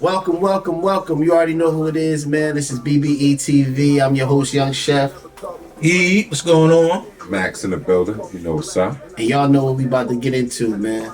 Welcome, welcome, welcome. You already know who it is, man. This is BBE TV. I'm your host, Young Chef. What's going on? Max in the building. You know what's up. And y'all know what we about to get into, man.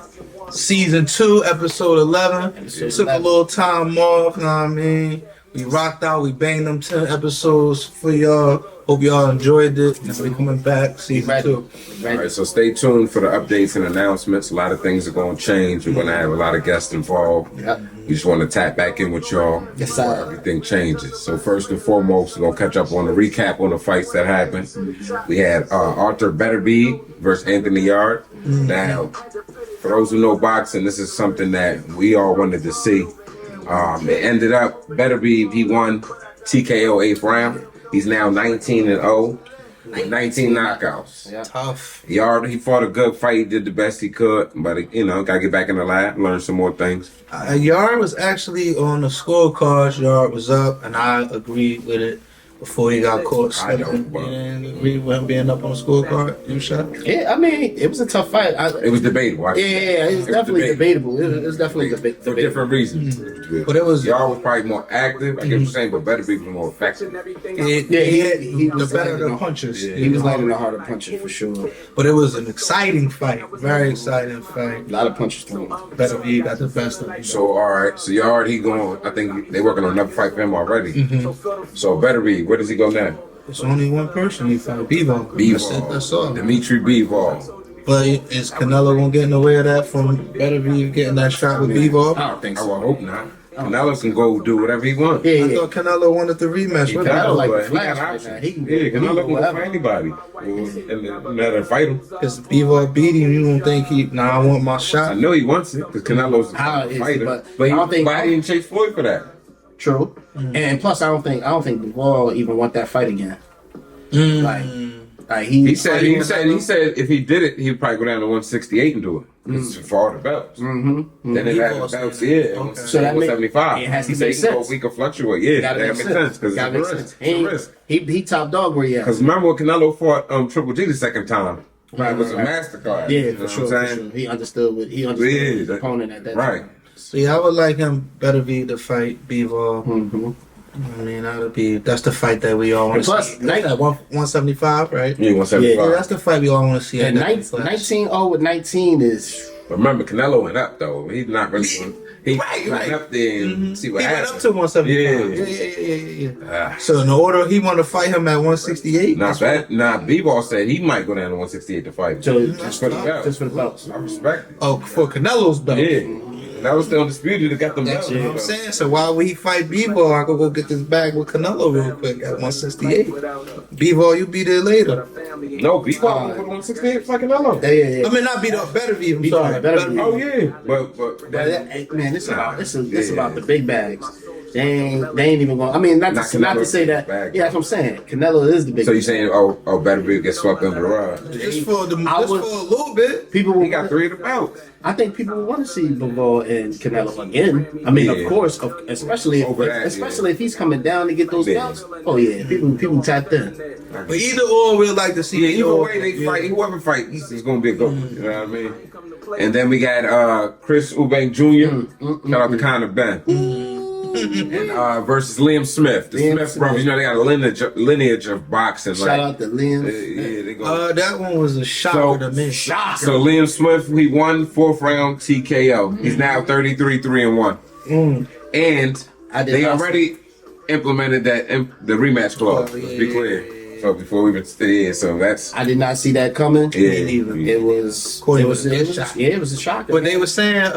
Season 2, episode 11. Took a little time off, you know what I mean? We rocked out, we banged them 10 episodes for y'all. Hope y'all enjoyed it. And we coming back, season 2. All right, so stay tuned for the updates and announcements. A lot of things are going to change. We're going to have a lot of guests involved. Yep. We just want to tap back in with y'all Yes, before sir. everything changes. So first and foremost, we're going to catch up on the recap on the fights that happened. We had Artur Beterbiev versus Anthony Yarde. Now, for those who know boxing, this is something that we all wanted to see. It ended up, Beterbiev, he won TKO 8th round. He's now 19-0 with 19 knockouts. Yeah. Tough. Yarde, he fought a good fight. He did the best he could, but gotta get back in the lab, learn some more things. Yarde was actually on the scorecards. Yarde was up, and I agreed with it before he got caught. I don't, but- You didn't agree with him being up on the scorecard? You shot? Yeah, I mean, it was a tough fight. It was debatable. It was definitely debatable. It was definitely For debatable. different reasons. But it was... Yarde was probably more active, I get what you're saying, but Beterbiev was more effective. He the was better like the punches. He was lighting the harder punches for sure. But it was an exciting fight. Very exciting fight. A lot of punches thrown. Beterbiev got the best of him. So, all right, so Yarde, he going, I think they working on another fight for him already. So, Beterbiev, where does he go now? It's only one person he fought. Bivol. That's all. Dimitri Bivol. But is Canelo gonna get in the way of that from Beterbiev getting that shot with Bivol? I don't think I so. would hope not. Canelo can go do whatever he wants. Yeah, I yeah. thought Canelo wanted the rematch with Canelo him. like but the he got Flash right options. now. He can Yeah, go Canelo can go whatever. for anybody. And let fight him. Because Bivol beat him, you don't think I want my I shot? know he wants it because Canelo's How a is it, fighter. but But I don't think- he didn't chase Floyd for that. True. And plus, I don't think Bivol even want that fight again. Like He said if he did it, he'd probably go down to 168 and do it. It's for all the belts. Then it had the belts, yeah. So that make- 175. it has to He said make he can sense. We can fluctuate. Yeah, Gotta that make makes sense. sense because Gotta make it's a sense. risk. It's a risk. He top dog where he at. Because remember when Canelo fought Triple G the second time? It was a masterclass. Yeah, You know for what sure, I'm for saying? sure. He understood his opponent at that Right. time. So yeah, I would like him Beterbiev to fight Bivol. I mean, that's the fight that we all want And to plus, see. That's at 175, right? Yeah, 175. Yeah, that's the fight we all want to see. And at that class. 19-0 with 19 is... But remember, Canelo went up though. He's not really. He Right. went up there and see what He went happened. up to 175. Yeah. So in order, he want to fight him at 168. Bivol said he might go down to 168 to fight. So Just for the belts. just for the belts. I respect it. Oh, for Canelo's belt. Yeah. That was still undisputed to get them That's belts. what I'm saying. So while we fight Bivol, I could go get this bag with Canelo real quick at 168. Bivol, you be there later. No, Bivol went for 168 for Canelo. Yeah. I mean, not beat up Beterbiev. I'm Sorry, sorry. Beterbiev. Oh yeah, but Man, this about the big bags. They ain't even going. I mean, not to say that. Bag. Yeah, that's what I'm saying. Canelo is the big. so you saying Beterbiev gets swept under the rug? Just for a little bit. People He got 3 of the belts. I think people will want to see Bivol and Canelo again. I mean, Yeah. of course, especially if he's coming down to get those belts. Oh yeah, people tapped in. But either or, we'd like to see. Yeah, either way they fight, whoever fight, it's gonna be a good one. You know what I mean? And then we got Chris Eubank Jr. Shout out to Conor Ben. And, versus Liam Smith. The Smith brothers, you know they got a lineage of boxing. Shout out to Liam. Yeah, they go. That one was a shocker to me. So Liam Smith, he won 4th round TKO. He's now 33-3-1. And they already implemented the rematch clause. Oh, yeah, Let's be clear. So before we even stay here, so that's I did not see that coming. yeah. It was a shock. But they were saying,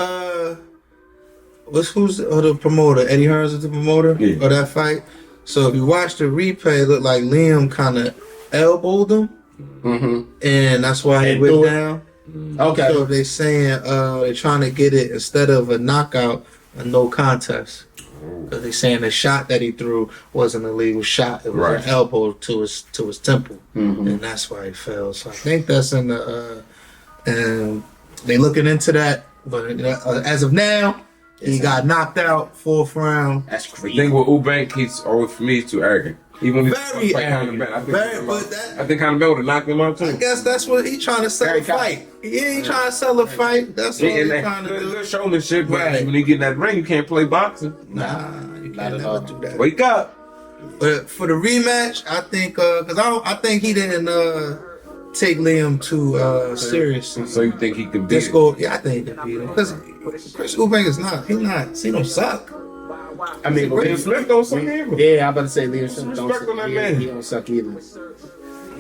who's the promoter? Eddie Hearns is the promoter of that fight. So if you watch the replay, it looked like Liam kind of elbowed him, and that's why he went down. Okay. So they saying they're trying to get it instead of a knockout, a no contest. Because they saying the shot that he threw wasn't a legal shot; it was an elbow to his temple, and that's why he fell. So I think that's in the and they looking into that. But as of now, he got knocked out 4th round. That's The crazy. thing with Eubank, he's always for me he's too arrogant. Even if Very arrogant. I think Conor Ben would have knocked him out too. I guess that's what he trying to sell a fight. He ain't trying to sell a fight. That's what he's trying to do. Good showmanship, but Right. when you get in that ring, you can't play boxing. Nah, you can't never do that. Wake up. But for the rematch, I think because I think he didn't take Liam too serious. So you think he could beat Just him? go, yeah, I think he can beat him. Because Chris Eubank is not. He don't suck. I mean, Liam Smith don't suck either. yeah, I'm about to say Liam Smith don't Respect suck. on that Yeah, man. he don't suck either.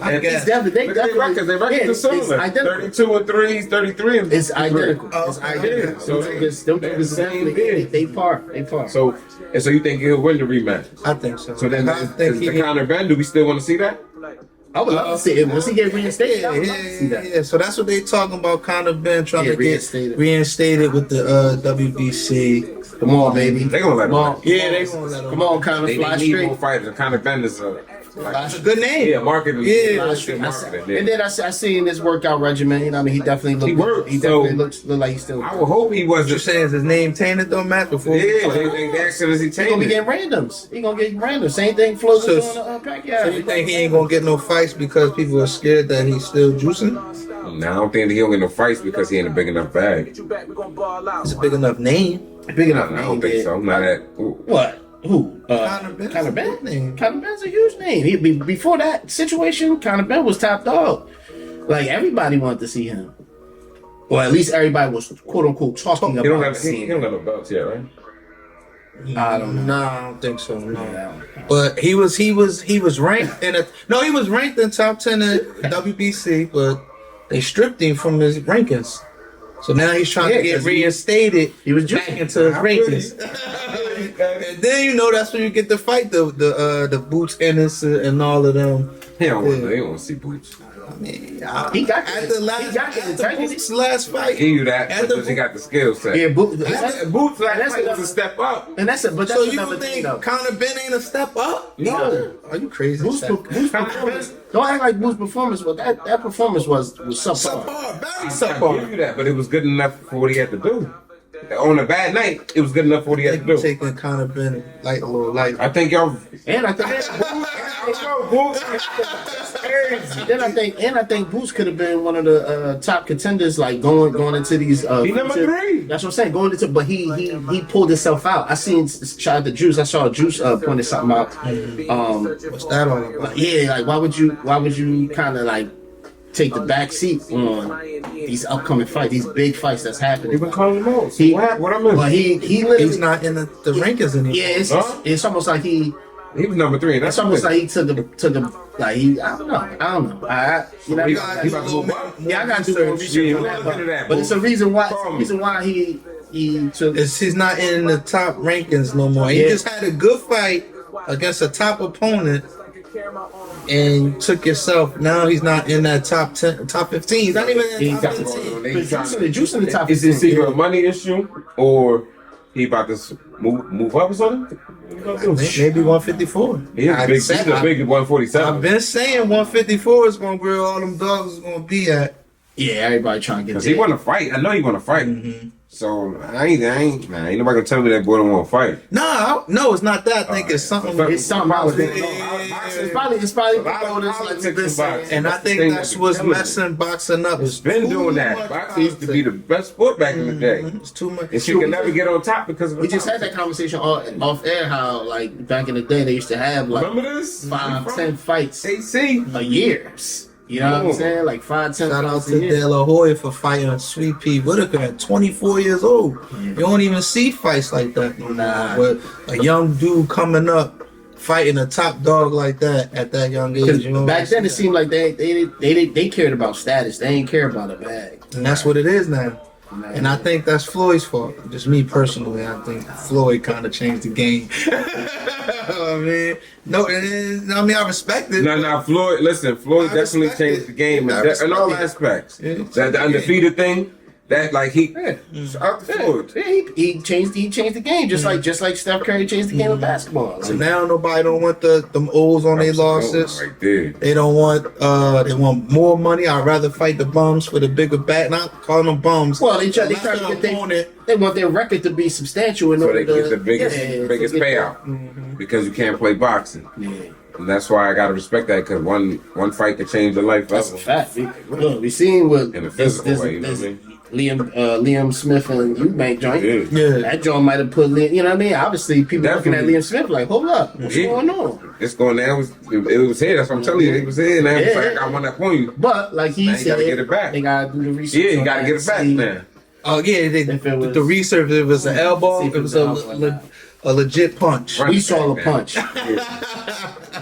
I guess. It's definitely, Look at their records. Their records are it's similar. identical. 32-3. He's 33. It's identical. Oh, It's okay. identical. Yeah, so Them niggas definitely they par. So you think he'll win the rematch? I think so. So then, I think is he the Conor Ben? Do we still want to see that? I would love to see it. Once he get reinstated, I would love to see that. Yeah. So that's what they talking about. Conor Ben trying Yeah, to get reinstated. reinstated with the WBC. Come on, baby. They gonna let him. Come on. Yeah, they gonna let him. Come on, kind of They fly need straight. more fighters. And Conor Ben is That's a good name. yeah, marketing. Yeah. Fly Good straight. marketing. And Yeah. then I seen his workout regimen. You know, what I mean, he definitely looked. He worked, He definitely so- looked like he still. I would hope he What you wasn't. saying is his name tainted though, Matt? Before Yeah, they asking is he He gonna be tainted? getting randoms. He gonna get randoms. Same thing Flo was So- doing to Pacquiao. So you think he ain't gonna get no fights because people are scared that he's still juicing? No, I don't think he don't get no fights because he ain't a big enough bag. It's a big enough name. big enough? I don't think so. Not at. What? Who? Conor Ben's Conor a Ben. big name. Conor Ben's a huge name. Before that situation, Conor Ben was top dog. Like everybody wanted to see him, or at least everybody was quote unquote talking He don't about have. He seeing don't him. have no belts yet, right? I don't know. Nah, I don't think so. No. Yeah. But he was ranked in he was ranked in top 10 at WBC, but they stripped him from his rankings. So now he's trying Yeah, to get 'cause reinstated. he was back juicing. into his rankings. And then that's when you get to fight the Boots Ennis and all of them. He don't want. Yeah. He don't want to see Boots. I mean, He got at the last, he got the at the integrity. Boots' last I fight. give you that At because the- he got the skill set. Yeah, Boots that's like was a step up. and that's it. But that's So you another thing think though. Conor Ben ain't a step up? No. Are you crazy? Boost performance. Don't act like Boost performance. But that performance was subpar. Subpar, very I give subpar. you that, but it was good enough for what he had to do. On a bad night, it was good enough for what he I had to think do. you're taking Conor Ben like a little light. I think y'all. And I think then I think Boost could have been one of the top contenders, like going into these. He number 3. That's what I'm saying. Going into, but he pulled himself out. I seen shout out to Juice. I saw Juice pointed something out. What's that all about? Yeah, like why would you kind of like take the back seat on these upcoming fights, these big fights that's happening? He been calling him out. He- What I missed? But he literally, He's not in the rankings anymore. yeah, it's almost like He was number 3. And it's that's almost like he took the like he I don't know. You know, He I about to move up. gotta do more research Yeah, on we'll that, look into that, but it's a reason why. Call me. Reason why he took. He's not in the top rankings no more. He Yeah. just had a good fight against a top opponent and took yourself. Now he's not in that top 10, top 15. He's not even in He the top got 15. the juice in the top. Is this 15. either a money issue or he about to move up or something? What you gonna do? Maybe 154. He's a big I've 147. been saying 154 is going to where all them dogs is going to be at. Yeah, everybody trying to get. Because he want to fight. I know he want to fight. So ain't nobody gonna tell me that boy don't want to fight. No, it's not that. I think it's something. It's something else. Yeah. It's probably A lot of promoters, like politics we've been in saying. boxing. And I think that's what's messing boxing up. It's been doing that. Boxing used to be the best sport back in the day. It's too much. And she could never get on top because of the We just had that conversation off air. How like back in the day they used to have like Remember this? 5-10 fights AC. a year. You know what I'm saying? Like 5-10 Shout out fights to a year. De La Hoya for fighting Sweet Pea Whitaker at 24 years old. You don't even see fights like that no more. Nah. With a young dude coming up fighting a top dog like that at that young age. You know, Back then it seemed like they cared about status. They ain't care about a bag. and that's what it is now. And I think that's Floyd's fault. Just me personally, I think Floyd kind of changed the game. I mean, I respect it. No, Floyd. Listen, Floyd I definitely respect changed it. the game I in respect all it. aspects. Yeah. That the undefeated thing. That like he out to Floyd. Yeah, he changed the game just like Steph Curry changed the game of basketball. So now nobody don't want them O's on their losses. Right there. They don't want they want more money. I'd rather fight the bums for the bigger back. Not calling them bums. Well, they try to Lesser get opponent. they want their record to be substantial in So order they to get the biggest yeah, biggest to get payout because you can't play boxing. Yeah. And that's why I gotta respect that, because one fight could change the life That's a of fact. We seen what in a physical way, you know what I mean? Liam Smith and Eubank joint. Yeah. That joint might have put Liam, you know what I mean? Obviously, people looking at Liam Smith like, hold up, what's going on? It's going down. It was here. That's what I'm telling you. It was here. Now it's like, I got one up on you. But like he Now said, you gotta get it back. they gotta do the research. Yeah, you on gotta that get it back and see now. Oh yeah, the research. It was an elbow. See if It was it's an elbow. a legit punch. Run We it saw back, the man. punch.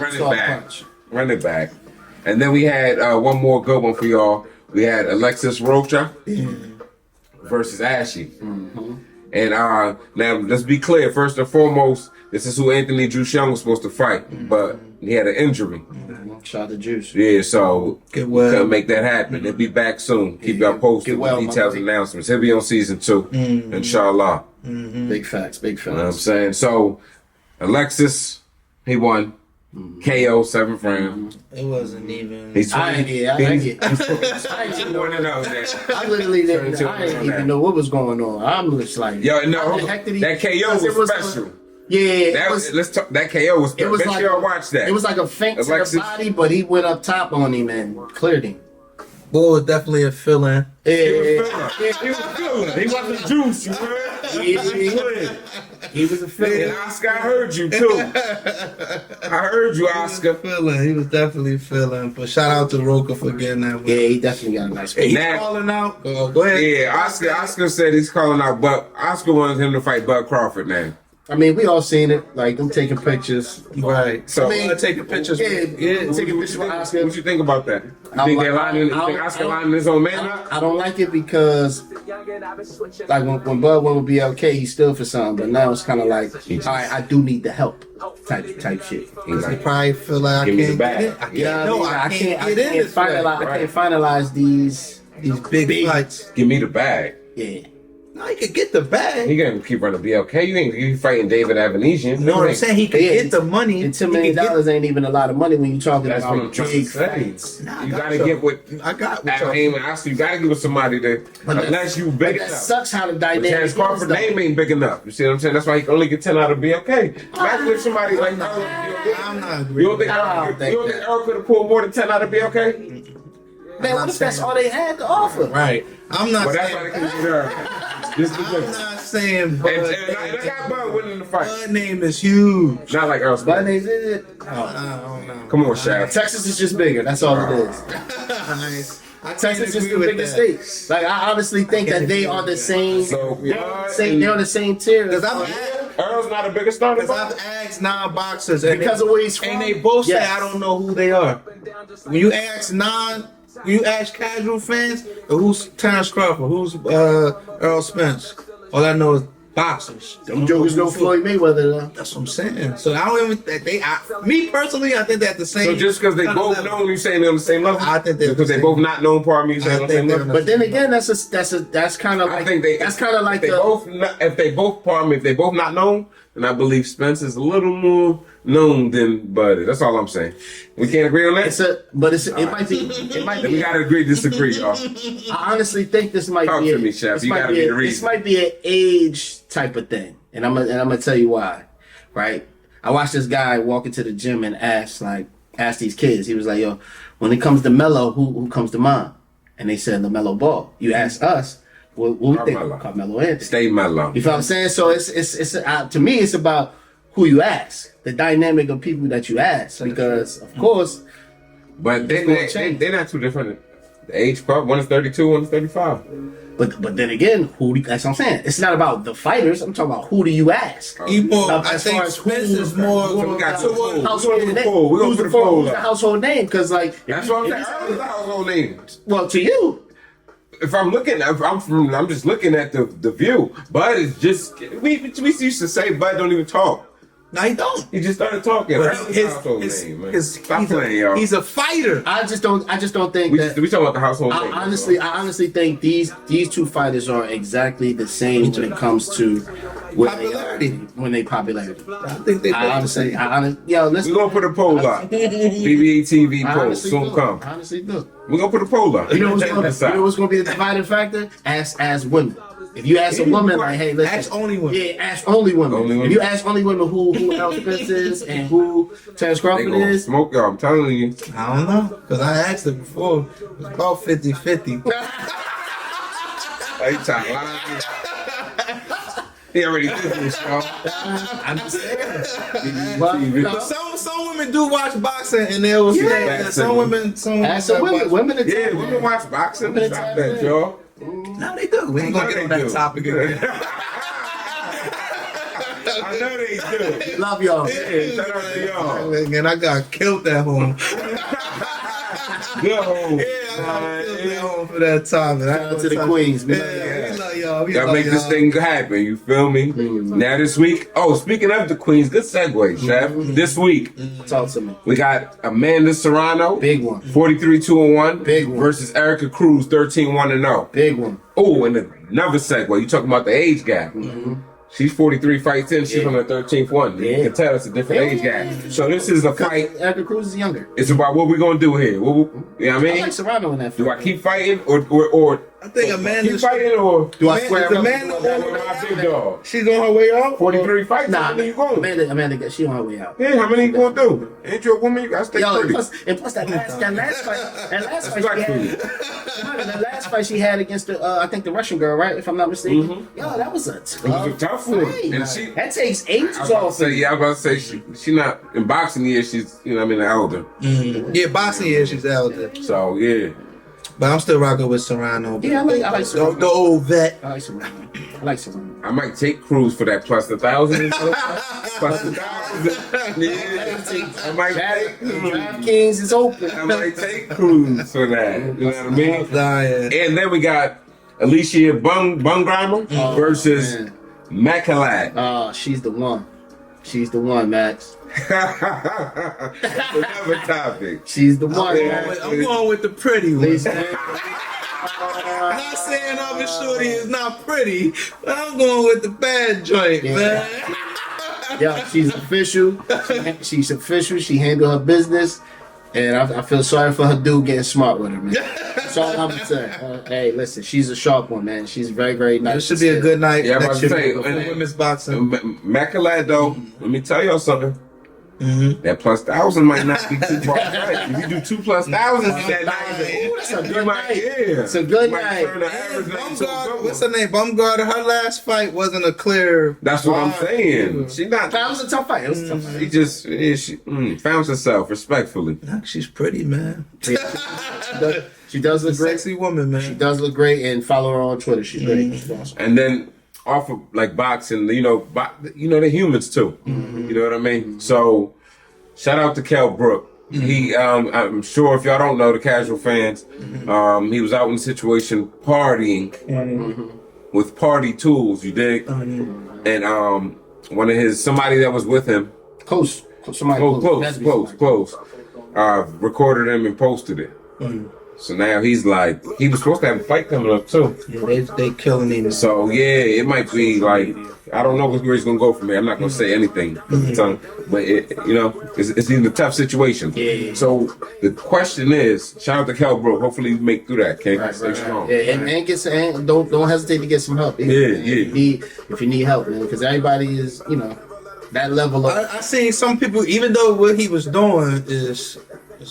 Run Saw it a back. punch. Run it back. And then we had one more good one for y'all. We had Alexis Rocha versus Ashie. And now let's be clear. First and foremost, this is who Anthony Yarde was supposed to fight, but he had an injury. Shout out to Juice. Yeah, so Get well. couldn't make that happen. He'll be back soon. Keep y'all posted Get well, with my details boy. and announcements. He'll be on season 2, inshallah. Big facts, big facts. You know what I'm saying? So, Alexis, he won. KO, 7th round. It wasn't even. He's I 20. I literally didn't. I didn't even know what was going on. I'm just like, Yo, no, how the heck did he- that KO because it was special. Yeah, That let's talk. That KO was it special. was Make like sure y'all watch that. It was like a feint to the Alexis- body, but he went up top on him and cleared him. Boy was definitely a fill-in. He was feeling. He wasn't juice, you heard? He was a filler. And Oscar, I heard you too. I heard you, Oscar. He was definitely feeling. But shout out to Rocha for getting that one. Yeah, he definitely got a nice He's Now- calling out. Go ahead. Yeah, Oscar said he's calling out, but Oscar wants him to fight Bud Crawford now. I mean, we all seen it. Like them taking pictures. Right. So, I mean, taking pictures. Yeah, Yeah. taking pictures with Oscar. What you think about that? You I think don't they're like- lining? You I think don't- Oscar lining his own man up? I don't like it because, like when Bud went with BLK, he stood for something, but now it's kind of like, all right, I do need the help, type shit. He's He like, probably feel like I Give me the can't bag. get it. I You know can't. what No, I mean? I can't get in this finalize. fight. I can't finalize these Big fights. give me the bag. Yeah. No, he could get the bag. He gonna keep running BLK. You ain't you fighting David Avanesian. You know what I'm saying? He could Yeah, get the money. And $10 He million could get- ain't even a lot of money when you're talking That's what I'm about trying to big say. fights. Nah, I You got gotta you. get with I got what y'all- Alhem and Oscar. You gotta give with somebody that unless you big That enough. sucks how the But dynamic Terrence is, Crawford's though. name ain't big enough. You see what I'm saying? That's why he can only get 10 out of BLK. Imagine if somebody like I'm not you agreeing. don't think I don't think Earl could have pulled more than 10 out of BLK? Man, what if that's all they had to offer? Right. I'm not Well, that's saying. why they consider her. Just I'm because. not saying. Bud. And I got Bud winning the fight. Bud name is huge. Not like Earl But Smith. is it? I don't know. Come on, Shaq. Texas is just bigger. That's all it is. I Texas is the biggest state. Like I honestly think that they are the same. So, They're on the same tier. Because I've Earl's not a bigger star than Bud. asked non-boxers and Because of where he's from. and they both say Yes. I don't know who they are. When you ask casual fans, who's Terrence Crawford, who's Earl Spence, all I know is boxers. Them jokers know Floyd Mayweather though. That's what I'm saying. So I don't even me personally, I think they're the same. So just because they kind of both level. known, you saying they're on the same level? I think they're because the they same. both not known. Pardon me, you saying I on the think same they're level. But then again, that's kind of like I think they. that's kind of like if they the both. If they both, pardon me, if they both not known, then I believe Spence is a little more known than Buddy. That's all I'm saying. We can't agree on that. it might Then we be. gotta agree, disagree, y'all. I honestly think this might Talk be. to me, Chef. This You might gotta be. be the This reason. might be an age type of thing, and I'm gonna tell you why. Right? I watched this guy walk into the gym and ask these kids. He was like, "Yo, when it comes to Melo, who comes to mind?" And they said LaMelo Ball. You ask us, what we think? Carmelo. Carmelo Anthony. Stay mellow. You feel what I'm saying? So it's to me it's about who you ask, the dynamic of people that you ask, because of course. But It's gonna change. they're not too different. The age part, one is 32, one is 35. But then again, that's what I'm saying. It's not about the fighters. I'm talking about who do you ask. He more, Now, I as think far as Spence who- is more. So we got two pool. Household We're name. gonna put the pool. We're gonna Who's put the the poll who's the up. household name? Because like, That's what I'm saying. Earl's the household name. well, to you, I'm just looking at the view. Bud is just we used to say Bud don't even talk. No, he don't. He just started talking. But Earl's the household name, man. Stop playing, y'all. He's a fighter. I just don't think We that. talking about the household name. I honestly think these two fighters are exactly the same when it comes to Popularity. when they popularity. I think they. I honestly, yo, listen. We're gonna put a poll up. BBE TV I poll honestly soon do. come. I honestly do. We're gonna put a poll up. You know Check this out. what's gonna be the dividing factor? As women. If you ask a woman, like, hey, listen. Ask only women. Yeah, ask only women. Only women. If you ask only women who Elvis is and who Terrence They Crawford gonna is, smoke y'all. I'm telling you. I don't know. Because I asked her before. It was about 50-50. Hey, Tyler. He already did this, y'all. I'm just saying. But, But some women do watch boxing and they will say that some women Ask some women. Women are yeah, women watch boxing. Women Stop are that, y'all. No, they do. We ain't gonna get on that topic again. I know they do. Love y'all. Yeah, shout out to y'all. And I got killed at home. Go. I got killed at home for that time. Shout out to the queens. We love y'all. Yeah, we love y'all. We Y'all love make this y'all. thing happen, you feel me? Now this week, speaking of the queens, good segue, Chef. This week, Talk to me. we got Amanda Serrano, Big one. 43-2-1, Big one. versus Erika Cruz, 13-1-0. Big one. Oh, and another segue, you talking about the age gap. She's 43 fights in, she's on the 13th one. You can tell it's a different age gap. So this is a fight. Erika Cruz is younger. It's about what we're gonna do here. You know what I I mean? like Serrano in that Do fight. I keep fighting or I think keep Amanda's fighting or Do I square up? Amanda nah, big dog? she's on her way out? 43 fights. Nah, how many you going? Amanda, she on her way out. Yeah, how many you gonna do? Ain't you a woman? You gotta stay Yo, pretty. and plus that last fight she had against the I think the Russian girl, right? If I'm not mistaken. Yo, that was a tough. It was a tough one. fight. And she- that takes I ages was about to off. say, yeah, I was about to say she not in boxing years. She's an elder. Yeah, boxing is she's elder. So yeah, But I'm still rocking with Serrano. Yeah, I like Serrano. The old vet. I like Serrano. I like Serrano. I might take Cruz for that plus 1,000. Plus 1,000. Yeah, I might take Cruz. DraftKings is open. I might take Cruz for that. You know what I mean? Dying. And then we got Alycia Baumgardner versus man. Mekhaled. Oh, she's the one. She's the one, Max. Another topic. She's the one. Yeah. man. I'm going with the pretty one. Listen, I'm not saying Urban Shorty is not pretty, but I'm going with the bad joint, man. yeah, she's official. She's official. She handled her business. And I feel sorry for her dude getting smart with her, man. That's all I'm gonna say. Hey, listen, she's a sharp one, man. She's very, very nice. This should be a good night. Yeah, I'm about to say, for and- women's boxing. Mekhaled, though, let me tell y'all something. That plus 1,000 might not be too far right. If you do 2 plus 1,000 that night, Ooh, that's a you good might, night. yeah. It's a good You might night. turn the average night into a good one. What's her name? Baumgardner. Her last fight wasn't a clear. That's what I'm fight. saying. She not. That was a tough fight. It was a tough fight. She just found herself respectfully. She's pretty, man. She does look great. Sexy woman, man. She does look great, and follow her on Twitter. She's great. She's awesome. And then off of like boxing, they're humans too. You know what I mean? So shout out to Kel Brook. He, I'm sure if y'all don't know, the casual fans, he was out in a situation partying with party tools. You dig? And one of somebody that was with him, Close. Somebody close, recorded him and posted it. So now he's like, he was supposed to have a fight coming up too. Yeah, they killing him. So yeah, it might be like, I don't know where he's gonna go from here. I'm not gonna say anything, but it's in a tough situation. Yeah. So the question is, shout out to Kel Brook. Hopefully you make through that. Okay, stay strong. Yeah, and don't hesitate to get some help. Either, Yeah, man. yeah. If you need help, man, because everybody is, that level of. I seen some people, even though what he was doing is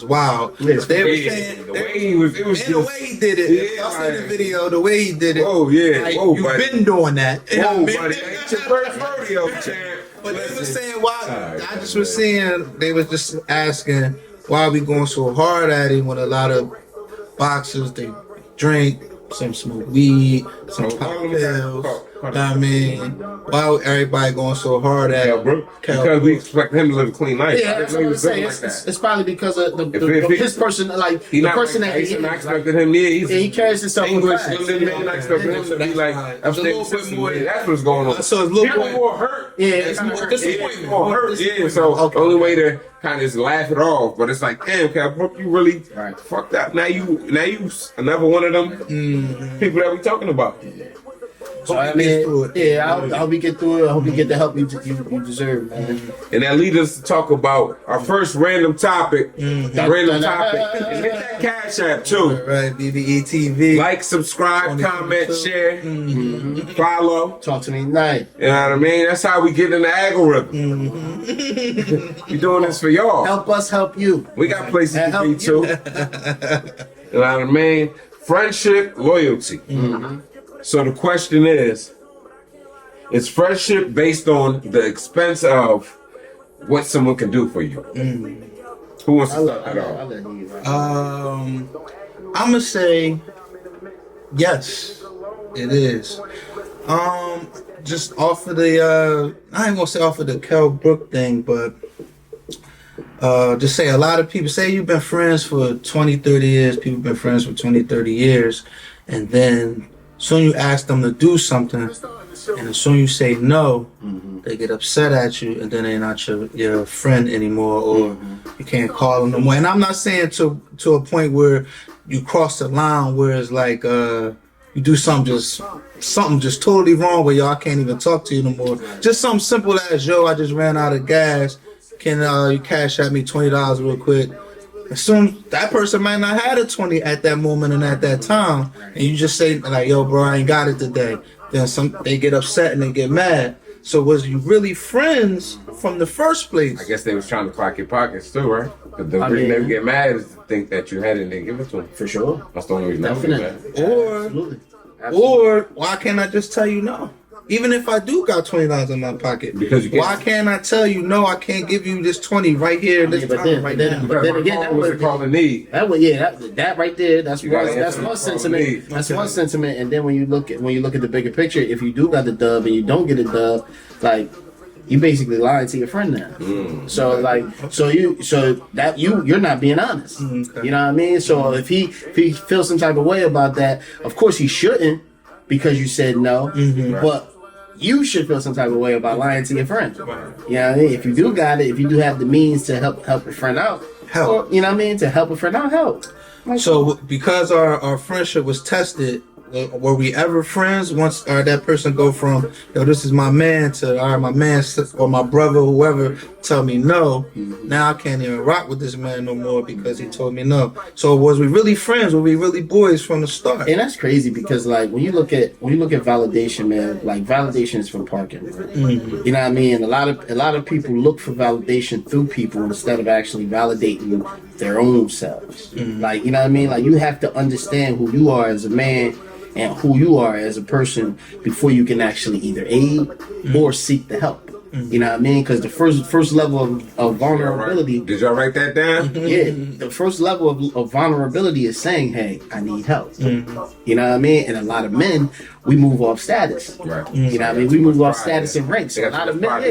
wild. Yeah, They were Yeah, saying, the way he was, it was and the just, way he did it. Yeah, I seen the like- video. The way he did it. oh yeah, Like, whoa, you've buddy. been doing that. Whoa, buddy. It's your first rodeo, champ. But they were saying why. Alright, I just was saying they was just asking why we going so hard at him when a lot of boxers they drink, some smoke weed, some Oh, pop hold on, pills. hold on. I mean, why everybody going so hard at Kel him? Brook, Kel because we Brook. expect him to live a clean life. Yeah, I that's didn't know what he I'm was doing saying. like that. It's probably because of If he- his person, like He the not person like that he Tyson. I is. expected him. Yeah, he's He carries himself with English, class. London man. I expected him to be like It's a upstate little bit system. more- That's what's going on. So it's a little People bit- more hurt. Yeah, it's more more disappointment. Yeah, more hurt. Yeah, so Okay. the only way to kind of is laugh it off, but it's like, damn, Cal Brook, you really Right. fucked up. Now you another one of them people that we talking about. So I mean, yeah, I hope you get through it. I hope you get the help you deserve, man. And that leads us to talk about our first random topic. Random topic. And hit that Cash App too. Right, BBE TV. Like, subscribe, comment, share, follow. Talk to me tonight. You know what I mean? That's how we get in the algorithm. We doing this for y'all. Help us help you. We got places to help be too. You know what I mean? Friendship, loyalty. So the question is friendship based on the expense of what someone can do for you? Who wants to start that off? I'm gonna say yes, it is. Just off of the I ain't gonna say off of the Kell Brook thing, but just say a lot of people say you've been friends for 20, 30 years. People been friends for 20, 30 years, and then soon you ask them to do something, and as soon you say no, they get upset at you, and then they're not your friend anymore, or you can't call them no more. And I'm not saying to a point where you cross the line where it's like you do something just totally wrong where y'all can't even talk to you no more. Just something simple as, yo, I just ran out of gas. Can you cash at me $20 real quick? As soon that person might not have a 20 at that moment and at that time, and you just say like, "Yo, bro, I ain't got it today." Then they get upset and they get mad. So was you really friends from the first place? I guess they was trying to clock your pockets too, right? Because the reason they would get mad is to think that you had it and they give it to them. For sure. That's the only reason I would get mad. Absolutely. Or why can't I just tell you no? Even if I do got $20 in my pocket, because why can't I tell you no? I can't give you this 20 right here, this time, right now. But then again, that was called a need. That right there. That's one sentiment. That's one sentiment. And then when you look at the bigger picture, if you do got the dub and you don't get a dub, like you basically lying to your friend now. So you're not being honest. You know what I mean? So if he feels some type of way about that, of course he shouldn't, because you said no. But you should feel some type of way about lying to your friend. You know what I mean? If you do got it, if you do have the means to help a friend out, help. Or, you know what I mean? To help a friend out, help. So because our friendship was tested, were we ever friends once that person go from, yo, this is my man, to my man or my brother, whoever, tell me no. Now I can't even rock with this man no more because he told me no. So was we really friends? Were we really boys from the start? And that's crazy because like when you look at validation, man, like validation is for parking. Right? You know what I mean? A lot of people look for validation through people instead of actually validating their own selves. Like, you know what I mean? Like you have to understand who you are as a man and who you are as a person before you can actually either aid or seek the help. You know what I mean? Because the first level of vulnerability. Did y'all write that down? Yeah, the first level of vulnerability is saying, "Hey, I need help." You know what I mean? And a lot of men, we move off status. Right. You know what I mean? We move off status and ranks. So a lot of men,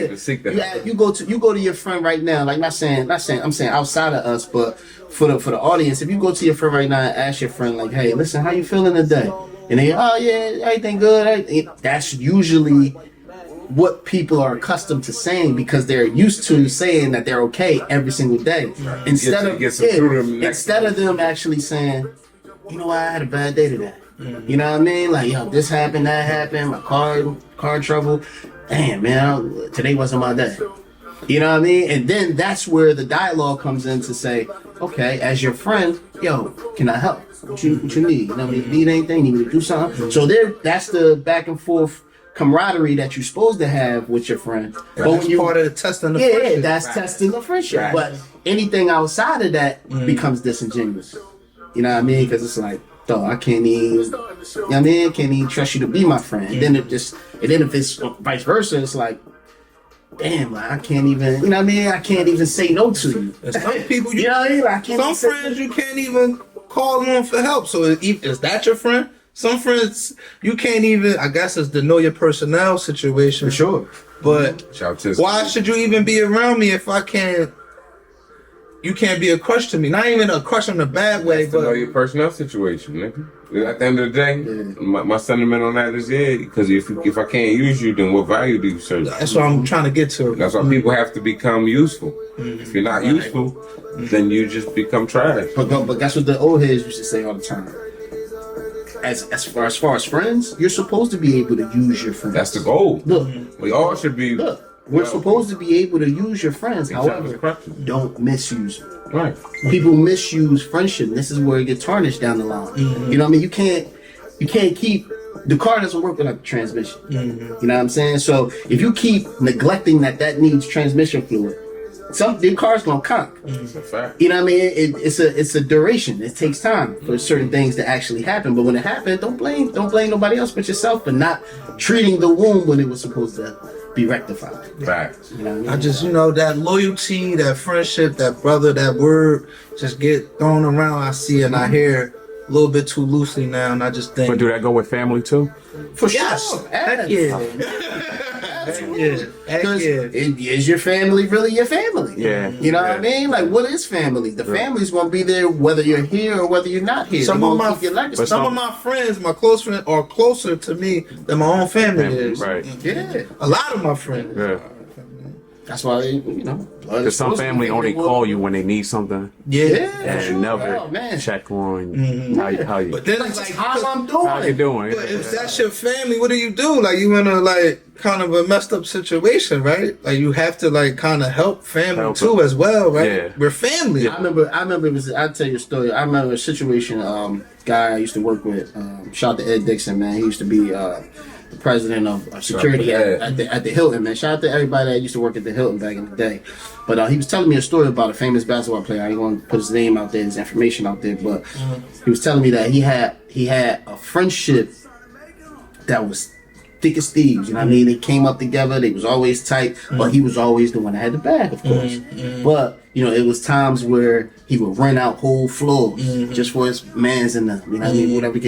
you go to your friend right now. Like I'm saying outside of us, but for the audience, if you go to your friend right now and ask your friend, like, "Hey, listen, how you feeling today?" And they, "Oh yeah, everything good." That's usually what people are accustomed to saying because they're used to saying that they're okay every single day. Right. Instead of them actually saying, "You know what, I had a bad day today." You know what I mean? Like, yo, this happened, that happened, my car trouble. Damn, man, today wasn't my day. You know what I mean? And then that's where the dialogue comes in to say, okay, as your friend, yo, can I help? What you need? You know, need anything? Need me to do something? So that's the back and forth camaraderie that you're supposed to have with your friend. But that's part of the testing the friendship. Yeah, that's testing the friendship. Right. But anything outside of that becomes disingenuous. You know what I mean? Because it's like, though, I can't even, you know what I mean? Can't even trust you to be my friend. And then if it's vice versa, it's like, damn, like, I can't even, you know what I mean? I can't even say no to you. Some people, you know what I mean? Like, some friends you can't even call on for help. So is that your friend? Some friends you can't even, I guess it's the know your personnel situation. For sure. But why should you even be around me if you can't be a crush to me? Not even a crush in a bad way, but know your personnel situation, nigga. At the end of the day, my sentiment on that is because if I can't use you, then what value do you serve? That's what I'm trying to get to. That's why people have to become useful. If you're not useful, then you just become trash. But that's what the old heads used to say all the time. as far as friends, you're supposed to be able to use your friends. That's the goal. Look, we all should be. Look, we're supposed to be able to use your friends. Exactly. However, don't misuse them. Right. People misuse friendship. And this is where it gets tarnished down the line. You know what I mean? You can't keep. The car doesn't work without the transmission. You know what I'm saying? So if you keep neglecting that needs transmission fluid, the car's gonna conk. It's a fact. You know what I mean? It's a duration. It takes time for certain things to actually happen. But when it happened, don't blame nobody else but yourself for not treating the wound when it was supposed to be rectified. Facts. You know what I mean? I just, that loyalty, that friendship, that brother, that word just get thrown around. I see and I hear a little bit too loosely now, and I just think. But do that go with family too? For Yes. sure. Heck yeah. Because is your family really your family? Yeah. You know what I mean? Like, what is family? The family's gonna be there whether you're here or whether you're not here. Some of my friends, my close friends, are closer to me than my own family is. Right. Yeah. A lot of my friends. Yeah. That's why Because some family only call you when they need something. Yeah. And never check on how you. But then it's like, how I'm doing. How you doing? But if that's your family, what do you do? Like, you in a kind of a messed up situation, right? Like, you have to kind of help family too as well, right? Yeah. We're family. I remember. I'll tell you a story. I remember a situation. Guy I used to work with. Shout out to Ed Dixon, man. He used to be the president of security at the Hilton, man. Shout out to everybody that used to work at the Hilton back in the day. But he was telling me a story about a famous basketball player. I ain't going to put his name out there, his information out there, but he was telling me that he had a friendship that was thick as thieves. You know what I mean? They came up together. They was always tight, but he was always the one that had the bag, of course. But it was times where he would rent out whole floors just for his mans and them. You know what I mean? Whatever.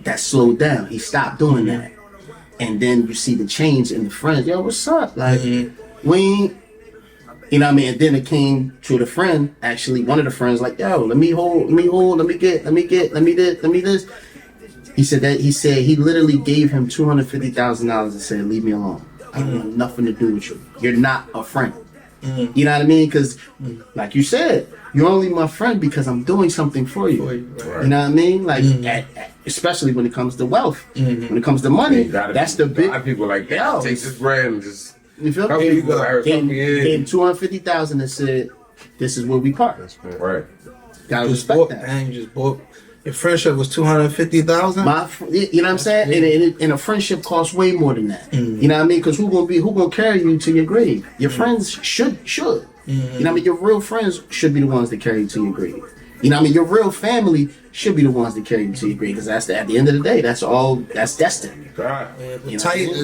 That slowed down. He stopped doing that. And then you see the change in the friends. Yo, what's up? Like, we ain't, you know what I mean? And then it came to the friend, actually, one of the friends, like, yo, let me hold, let me this. He said he literally gave him $250,000 and said, leave me alone. I don't want nothing to do with you. You're not a friend. You know what I mean? Because, like you said, you're only my friend because I'm doing something for you. Right. You know what I mean? Like, especially when it comes to wealth, when it comes to money, that's the big. A lot of people like that. Take this brand and just. You feel me? Gave $250,000 and said, "This is where we part." Right. Gotta respect that. Man, you just bought. Your friendship was $250,000. You know what I'm saying? And a friendship costs way more than that. You know what I mean? Because who gonna carry you to your grave? Your friends should. You know what I mean? Your real friends should be the ones that carry you to your grave. You know what I mean? Your real family should be the ones that carry you to your grave. Because at the end of the day, that's destiny.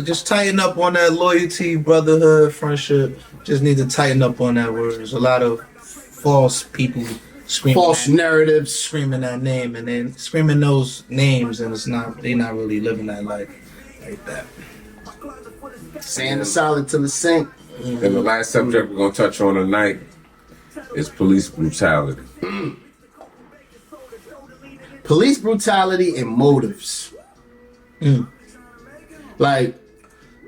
Just tighten up on that loyalty, brotherhood, friendship. Just need to tighten up on that word. There's a lot of false people. False narratives, screaming that name and then screaming those names, and they're not really living that life like that. Saying the solid till the sink. And the last subject we're gonna touch on tonight is police brutality. Police brutality and motives. Like,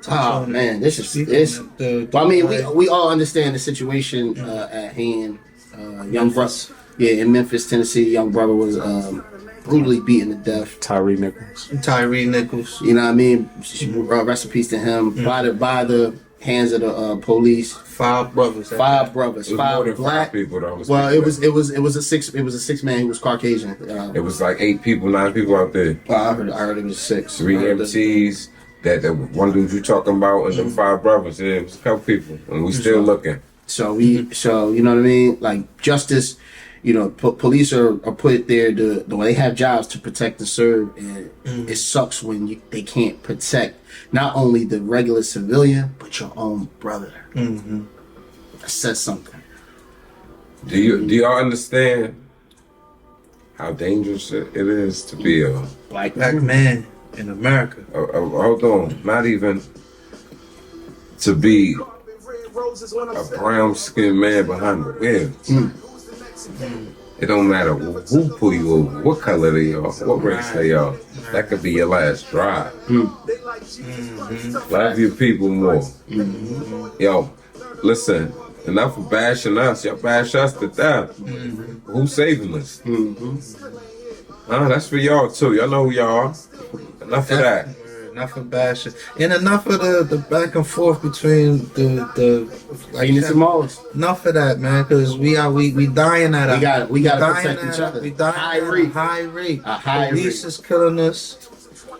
oh man, this is. I mean, we all understand the situation at hand. Young brother. Yeah, in Memphis, Tennessee, young brother was brutally beaten to death. Tyre Nichols. You know what I mean? Rest in peace to him. By the hands of the police. Five brothers. It was more than black people though. Well, it was a six man who was Caucasian. It was like 9 people out there. I heard it was 6. 3 MCs. That one dude you talking about, and them 5 brothers. Yeah, it was a couple people, and we still looking. So you know what I mean? Like justice. Police are put there they have jobs to protect and serve, and it sucks when they can't protect not only the regular civilian but your own brother. That says something. Do y'all understand how dangerous it is to be a black man in America? Hold on, not even to be a brown-skinned man behind the wheel. It don't matter who pull you over, what color they are, what race they are. That could be your last drive. Love your people more. Yo, listen, enough of bashing us. Y'all bash us to death. Who's saving us? That's for y'all too. Y'all know who y'all are. Enough of that. Enough of bashing, and enough of the back and forth between the like Venus and Mars. enough of that, man, because we dying at We gotta protect each other. We dying High at rate. a high rate. A high Police rate. is killing us.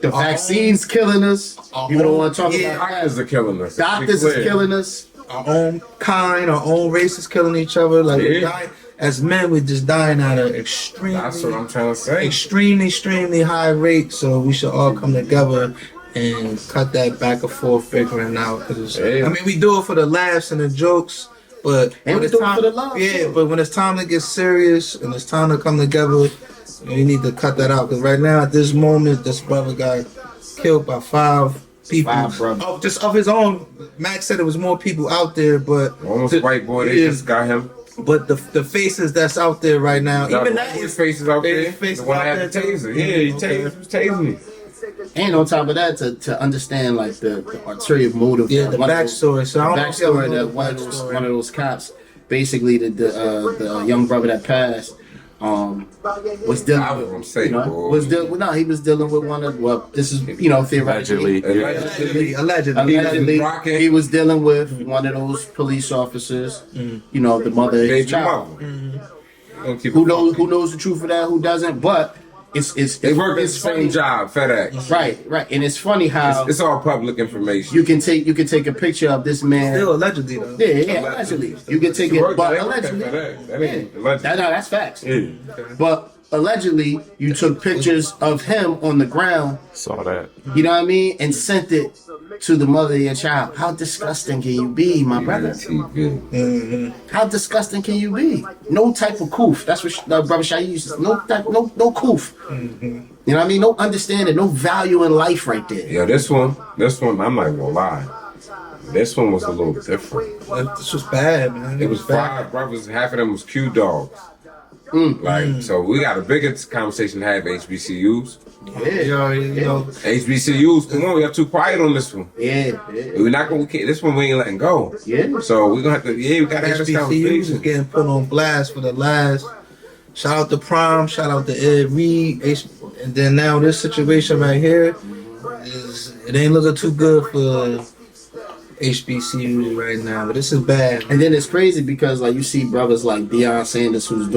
The vaccine's killing us. You don't want to talk Yeah. about Doctors are killing us. doctors is killing us. Our own kind, our own race is killing each other. Like we Yeah. die, as men, we're just dying at an extremely, That's what I'm trying to say. extremely high rate. So we should all come together and cut that back and forth figuring out. 'Cause Yeah. I mean, we do it for the laughs and the jokes, but And when we it's do it time, for the love, yeah. too. But when it's time to get serious and it's time to come together, we need to cut that out. Because right now, at this moment, this brother got killed by 5 people. 5 brothers. Oh, just of his own. Max said there was more people out there, but Almost white boy, they Yeah. just got him. but the faces that's out there right now, Even even that that his is faces out there. His face The one out that had the there, taser. too. Yeah, he Okay. was tasing me. And on top of that, to understand like the ulterior motive. yeah, the one of those- backstory. So I don't know if y'all backstory know that the backstory. one of those cops, basically the young brother that passed, was dealing I was with. gonna say, boy. He was dealing with one of this is theoretically. Allegedly. Allegedly. Rocking. He was dealing with one of those police officers, the mother of his Baby child. mama. Gonna keep Who it knows the truth of that? Who doesn't? But They work at the it's same funny. job, FedEx. Right, and it's funny how It's all public information. you can take a picture of this man. Still allegedly though. Yeah, allegedly. You can take it, but They work at allegedly. FedEx. That ain't allegedly. That's facts. Yeah. But allegedly, you took pictures of him on the ground, Saw that. you know what I mean, and sent it to the mother of your child. How disgusting can you be, my brother? TV. How disgusting can you be? No type of coof. That's what Brother Shai used to say. No coof. You know what I mean? No understanding, no value in life right there. Yo, this one, I'm not gonna lie. This one was a little different. This was bad, man. It was bad. 5 brothers, half of them was Q dogs. So we got a bigger conversation to have HBCUs. Yeah, you know. HBCUs, come on, we got too quiet on this one. Yeah. We're not gonna, this one we ain't letting go. Yeah. So we're gonna have to, we gotta have this HBCUs is conversation. getting put on blast for the last. Shout out to Prime, shout out to Ed Reed, and then now this situation right here it ain't looking too good for HBCUs right now. But this is bad. And then it's crazy because like you see brothers like Deion Sanders who's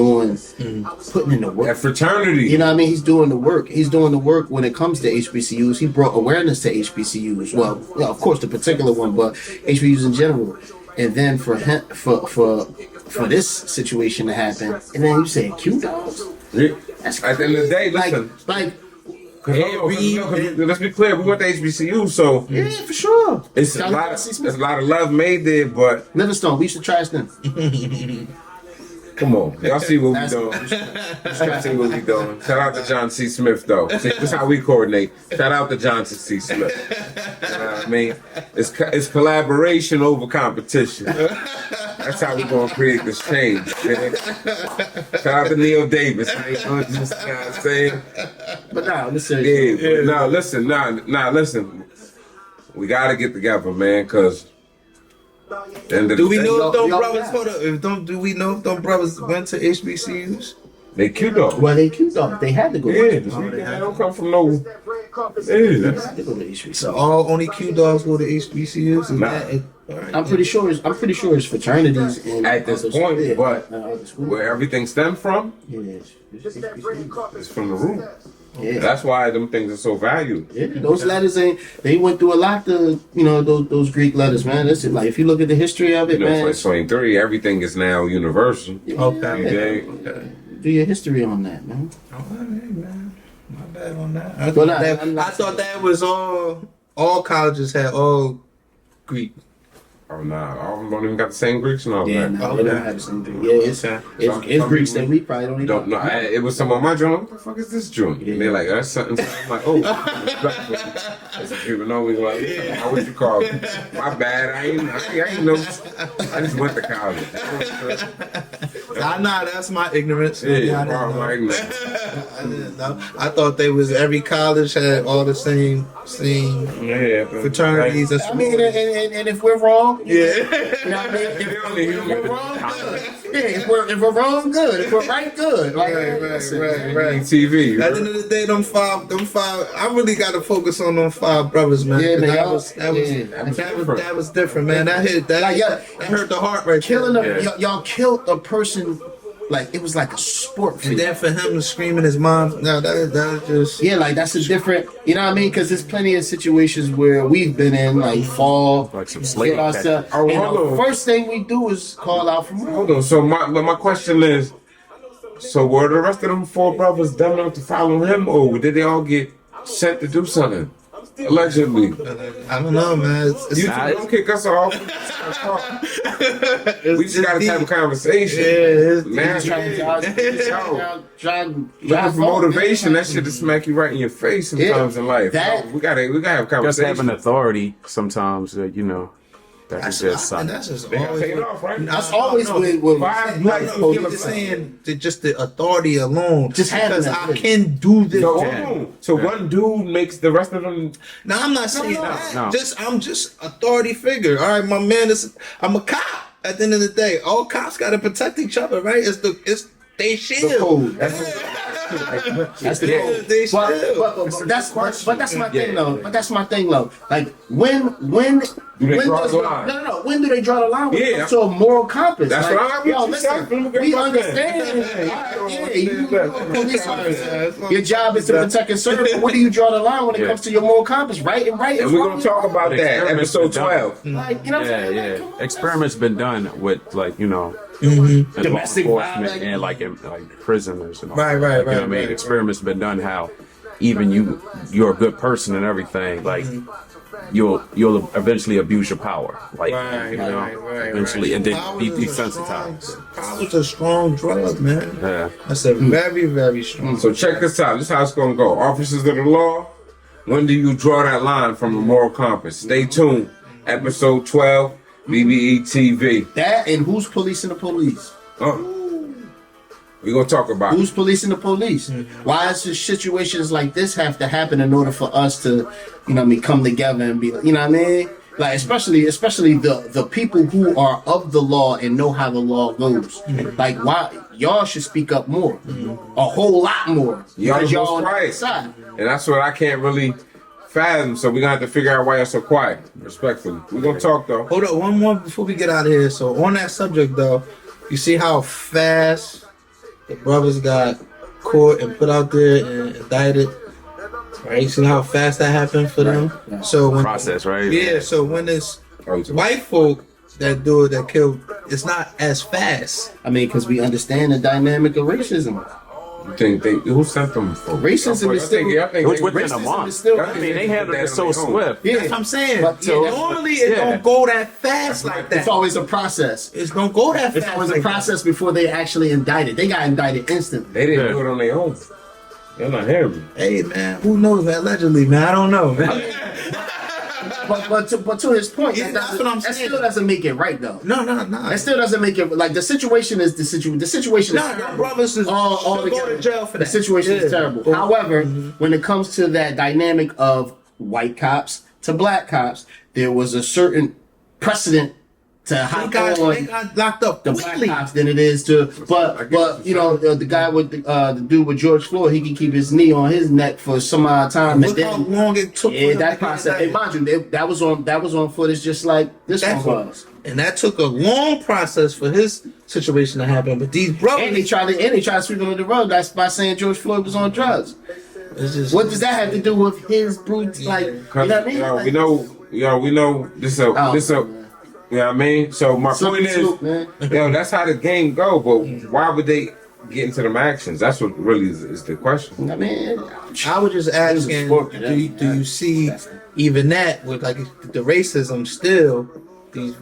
putting in the work. That fraternity. You know what I mean? He's doing the work. He's doing the work when it comes to HBCUs. He brought awareness to HBCUs. Well, of course, the particular one, but HBCUs in general. And then for him, for this situation to happen, and then you say Q dogs. Yeah. That's At the end of the day, like, listen. like, Let's be clear, we went to HBCU, so yeah, for sure. it's a lot of love made there, but Livingstone, we should trash them. come on, y'all see what we That's- doing. Y'all see what we doing. Shout out to John C. Smith though. See, this is how we coordinate. Shout out to John C. Smith. You know what I mean? It's collaboration over competition. That's how we're gonna create this change. Man. Shout out to Neil Davis. Man. You know what I'm saying? But nah, listen. Yeah, no, listen, listen. We gotta get together, man, cause Do we know if them y'all- brothers? Hold up. Do we know if them brothers went to HBCUs? they cute though. Well, they Q dogs. They had to go. Yeah, they don't come from no. Yeah, that's, They go to HBCUs. So all only Q dogs go to HBCUs? Is Nah. that it? All right. I'm pretty sure it's fraternities and at this others. point, Yeah, but other schools. where everything stemmed from Yeah, it's HBCUs. is from the root. Yeah. That's why them things are so valued. Yeah, those letters they went through a lot to those Greek letters, man. Listen, like if you look at the history of it, You know, man, for 23, everything is now universal. Okay. do your history on that, man. All right, man. My bad on that. I Well, thought that was all colleges had all Greek. Oh nah, all of them don't even got the same Greeks and all Yeah, that. no, they don't have the same thing. Yeah, it's Some Greeks people that we probably don't even Don't know. It was some of my joint. What the fuck is this joint? Yeah. And they're like, that's something. I'm like, oh, respectful. Some people always like, how would you call it? My bad. I ain't know. I just went to college. Nah, that's my ignorance. Yeah, I didn't know. my ignorance. I didn't know. I thought they was every college had all the same Yeah, fraternities and I mean, and if we're wrong, yeah. you know what I mean? If we're wrong, good. Yeah, if we're wrong, good. If we're right, good. Like, Right. TV. At the end of the day, them five. I really got to focus on them 5 brothers, man. Yeah, man, That was different, man. That hurt the heart right killing there. y'all killed a person. Like it was like a sport for And you. then for him to scream at his mom, no, that just Yeah, like that's a different, you know what I mean? Because there's plenty of situations where we've been in, like fall, Like some slave get ourselves. Oh, And hold the on. first thing we do is call out for more. Hold on. So my question is, so were the rest of them 4 brothers dumb enough to follow him, or did they all get sent to do something? Allegedly. I don't know, man. You don't kick us off. We just gotta have a conversation. Man, looking for motivation, that shit will smack you right in your face sometimes in life. We gotta have a Just conversation. having authority sometimes, you know, that can just and suck. that's just They gotta always. take it off, right? That's always with 5 black No, people. I'm just saying that just the authority alone. Just having because that. I can do this. So, hold on. So one dude makes the rest of them. Now I'm not saying that. no. I'm just authority figure. All right, my man I'm a cop. At the end of the day, all cops gotta protect each other, right? It's they shield. code. That's the code. They shield. But that's my thing though. But that's my thing though. Like when they when draw does the line? No. When do they draw the line? When it Yeah. comes to a moral compass. That's like, what I'm yo, with you, listen, son. I'm a good we brother. understand. Yeah, you police officer. Yeah, Your job is to protect and serve. But where do you draw the line when it comes to your moral compass? Right and right. And we're gonna talk about that Experiments episode been done. 12. Like, you know what I'm saying? Like, come on. Experiments been done with like, you know, Domestic law enforcement violence. and like prisoners and all Right, that. right, Like, you know right, what I mean? right. Experiments been done how even you're a good person and everything, like you'll eventually abuse your power. Like Right, you know, right. eventually and then Power be is a desensitized. Power's a strong drug, man. Yeah. That's a very, very strong. So check this out. This is how it's gonna go. Officers of the law, when do you draw that line from a moral compass? Stay tuned. Episode 12, BBE TV. That and who's policing the police? We're gonna talk about Who's policing the police? Why does situations like this have to happen in order for us to, you know what I mean, come together and be, you know what I mean? Like especially the people who are of the law and know how the law goes. Like why y'all should speak up more, a whole lot more. Y'all Because the y'all most on the quiet. side. And that's what I can't really fathom. So we're gonna have to figure out why you're so quiet. Respectfully. We're gonna talk though. Hold up, one more before we get out of here. So on that subject though, you see how fast the brothers got caught and put out there and indicted. Right? You see how fast that happened for them? Right. So when Process, right? Yeah, so when it's Oh, you talking- white folk that do it that killed, it's not as fast. I mean, because we understand the dynamic of racism. You think who sent them for? Racism is still. It was within a Racism month. is still. I mean, they handled it so swift. Yeah, That's what I'm saying. But, yeah, that's- Normally it don't go that fast like that. It's always a process. It's don't go that It's fast. always a like process before they actually indicted. They got indicted instantly. They didn't Yeah. do it on their own. They're not hearing me. that. Hey man, who knows, man? Allegedly, man. I don't know, man. But to his point, Yeah, that that's what I'm that saying. still doesn't make it right though. No. That still doesn't make it like the situation is the situation. The situation is No, terrible. brothers is all should go together. to jail for The that. situation is Yeah. terrible. But- However, when it comes to that dynamic of white cops to black cops, there was a certain precedent to They hop got on locked up the black quickly. cops than it is to. But you know the guy with the dude with George Floyd, he can keep his knee on his neck for some odd time, and Look how then long it took. for yeah, them that to process. get Hey, mind you, that was on footage just like this That's one what- was. And that took a long process for his situation to happen. But these brothers, And they tried to sweep under the rug. That's by saying George Floyd was on drugs. it's just, What does that have to do with his brute? Like, you know what I mean? Like, we know this Oh, you know what I mean? So my slippery point is, slope, man. that's how the game go, but why would they get into them actions? That's what really is the question. I mean, I was just asking, sport, do you see even that with like the racism still? These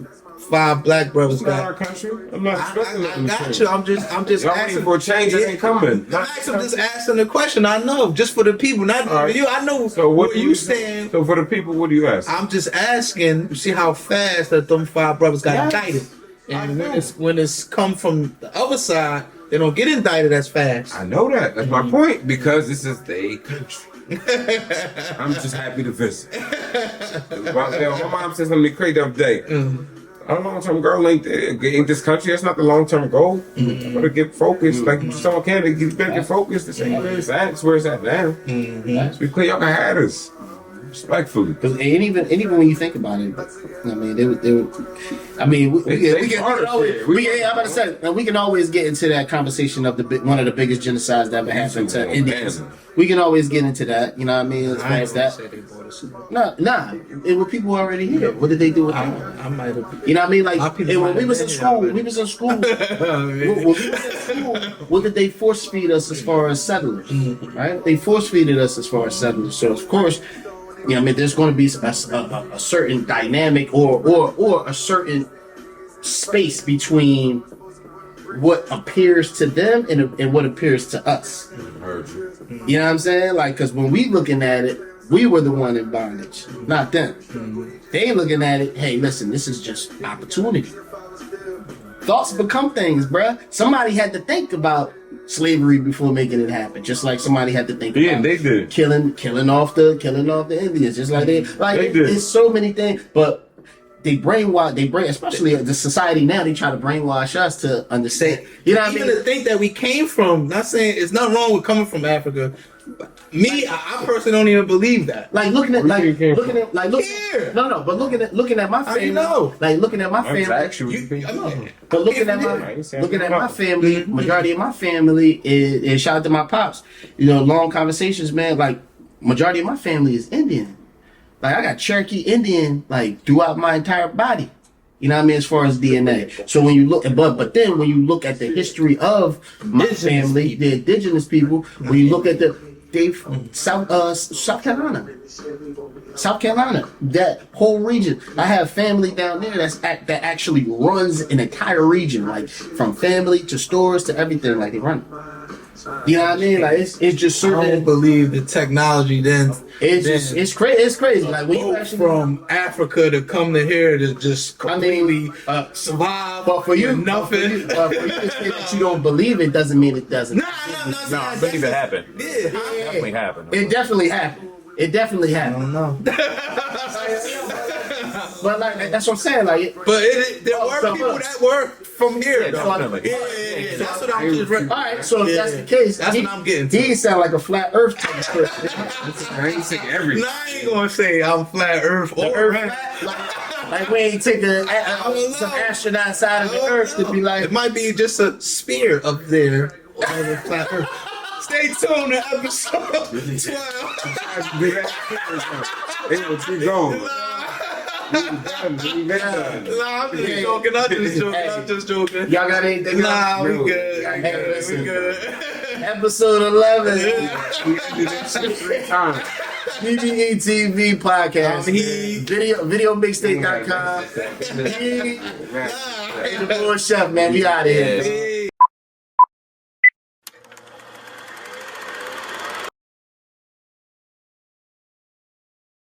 5 black brothers It's not our got. country. I'm not expecting I them to got change. you. I'm just Y'all asking waiting for a change that ain't coming. I'm just asking the question. I know, just for the people, not All right. you. I know So what you saying. So for the people, what do you ask? I'm just asking. You see how fast that them 5 brothers got Yes. indicted. And when it's come from the other side, they don't get indicted as fast. I know that. That's my point, because this is their country. I'm just happy to visit. My mom said something crazy the other day. Our long-term goal ain't this country. That's not the long-term goal. I'm gonna get focused. Like you saw Canada, you better get focused. This ain't where it's at. It's where it's at now. So we clear y'all can have us. Respectfully. And even when you think about it, I mean, they were. I mean, we can always get into that conversation of one of the biggest genocides that ever happened to Indians. We can always get into that. You know what I mean? As far as that. Nah. It was people already here. What did they do with them? I might have. You know what I mean? Like when we was in school, when we was in school, what did they force feed us as far as settlers? Right? They force feeded us as far as settlers. So of course. You know, I mean, there's going to be a certain dynamic or a certain space between what appears to them and what appears to us. You know what I'm saying? Like, because when we looking at it, we were the one in bondage, not them. They looking at it, hey, listen, this is just opportunity. Thoughts become things, bruh. Somebody had to think about slavery before making it happen. Just like somebody had to think about they did. killing off the Indians. Just like they did. It's so many things, but they especially the society now. They try to brainwash us to understand. You know what I mean? Even to think that we came from. Not saying it's nothing wrong with coming from Africa. Me, I personally don't even believe that. Like looking at my family. Like looking at my family. But looking at my family, majority of my family is shout out to my pops. You know, long conversations, man. Like majority of my family is Indian. Like I got Cherokee Indian like throughout my entire body. You know what I mean, as far as DNA. So when you look, but then when you look at the history of my family, the indigenous people, when you look at South Carolina, that whole region. I have family down there that actually runs an entire region, like from family to stores to everything. Like they run. You know what I mean? Like it's just certain. I don't believe the technology. Then it's crazy. It's crazy. Like when you actually from Africa to come to here to just completely survive. But for you, nothing. For you to say that you don't believe it doesn't mean it doesn't. No, I believe it happened. It definitely happened. It definitely happened. I don't know. But like that's what I'm saying. Like, but there were people that were from here. Yeah, definitely. Yeah. That's what I'm just. All right, so if that's the case, that's what I'm getting to. He sound like a flat Earth type of person. I ain't saying everything. No, I ain't gonna say I'm flat Earth or Earth. Like we ain't take some astronaut side of the Earth to be like. It might be just a sphere up there on the flat Earth. Stay tuned to episode 12. Keep going. I'm just joking. Y'all got anything? Nah, we good. We good. Episode 11. BBE TV podcast. Video mixtape.com. Hey, the boy chef, man. We out of here.